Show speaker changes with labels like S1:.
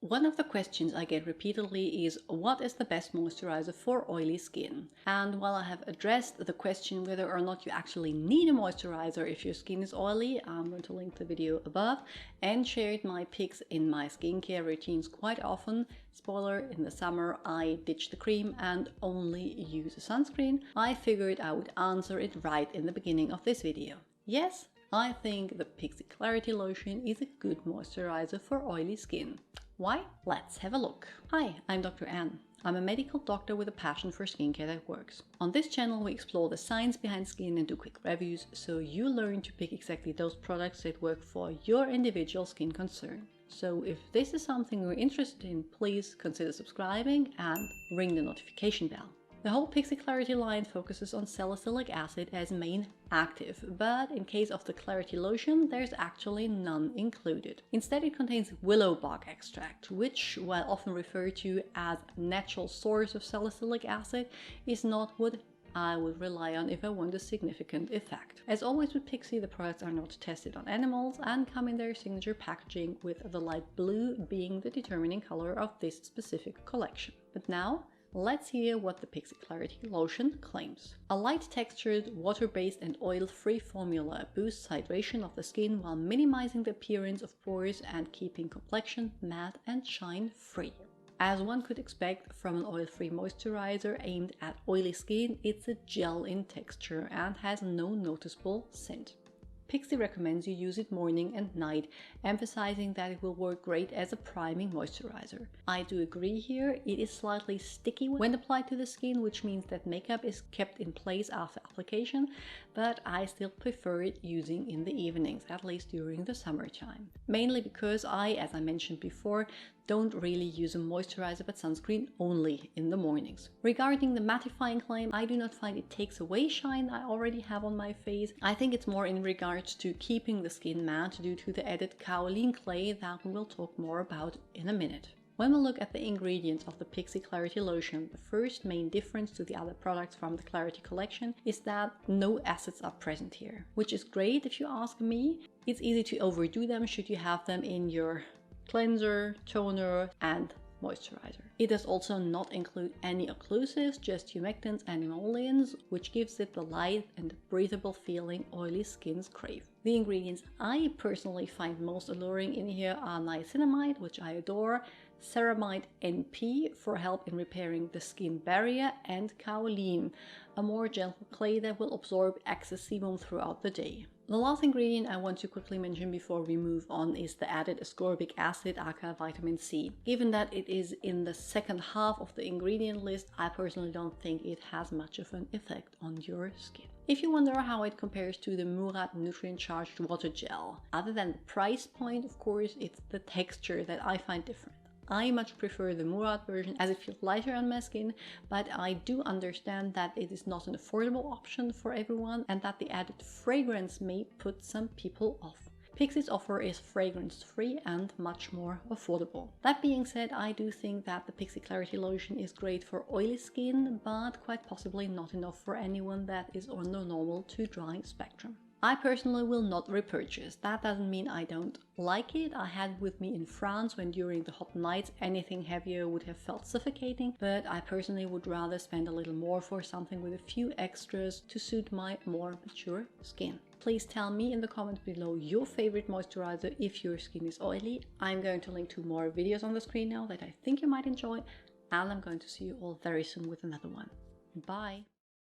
S1: One of the questions I get repeatedly is, what is the best moisturizer for oily skin? And while I have addressed the question whether or not you actually need a moisturizer if your skin is oily, I'm going to link the video above, and shared my picks in my skincare routines quite often. Spoiler, in the summer I ditch the cream and only use a sunscreen. I figured I would answer it right in the beginning of this video. Yes, I think the Pixi Clarity Lotion is a good moisturizer for oily skin. Why? Let's have a look. Hi, I'm Dr. Anne. I'm a medical doctor with a passion for skincare that works. On this channel we explore the science behind skin and do quick reviews, so you learn to pick exactly those products that work for your individual skin concern. So if this is something you're interested in, please consider subscribing and ring the notification bell. The whole Pixi Clarity line focuses on salicylic acid as main active, but in case of the Clarity Lotion, there's actually none included. Instead, it contains willow bark extract, which, while often referred to as a natural source of salicylic acid, is not what I would rely on if I want a significant effect. As always with Pixi, the products are not tested on animals and come in their signature packaging, with the light blue being the determining color of this specific collection. But now, let's hear what the Pixi Clarity Lotion claims. A light-textured, water-based and oil-free formula boosts hydration of the skin while minimizing the appearance of pores and keeping complexion matte and shine-free. As one could expect from an oil-free moisturizer aimed at oily skin, it's a gel in texture and has no noticeable scent. Pixi recommends you use it morning and night, emphasizing that it will work great as a priming moisturizer. I do agree here, it is slightly sticky when applied to the skin, which means that makeup is kept in place after application, but I still prefer it using in the evenings, at least during the summertime. Mainly because as I mentioned before, don't really use a moisturizer but sunscreen only in the mornings. Regarding the mattifying claim, I do not find it takes away shine I already have on my face. I think it's more in regards to keeping the skin matte due to the added kaolin clay that we will talk more about in a minute. When we look at the ingredients of the Pixi Clarity Lotion, the first main difference to the other products from the Clarity collection is that no acids are present here, which is great if you ask me. It's easy to overdo them should you have them in your cleanser, toner and moisturizer. It does also not include any occlusives, just humectants and emollients, which gives it the light and breathable feeling oily skins crave. The ingredients I personally find most alluring in here are niacinamide, which I adore, ceramide NP for help in repairing the skin barrier, and kaolin, a more gentle clay that will absorb excess sebum throughout the day. The last ingredient I want to quickly mention before we move on is the added ascorbic acid aka vitamin C. Given that it is in the second half of the ingredient list, I personally don't think it has much of an effect on your skin. If you wonder how it compares to the Murad nutrient-charged water gel, other than the price point, of course, it's the texture that I find different. I much prefer the Murad version as it feels lighter on my skin, but I do understand that it is not an affordable option for everyone and that the added fragrance may put some people off. Pixi's offer is fragrance-free and much more affordable. That being said, I do think that the Pixi Clarity Lotion is great for oily skin, but quite possibly not enough for anyone that is on the normal to dry spectrum. I personally will not repurchase. That doesn't mean I don't like it. I had it with me in France when during the hot nights anything heavier would have felt suffocating, but I personally would rather spend a little more for something with a few extras to suit my more mature skin. Please tell me in the comments below your favorite moisturizer if your skin is oily. I'm going to link to more videos on the screen now that I think you might enjoy, and I'm going to see you all very soon with another one. Bye!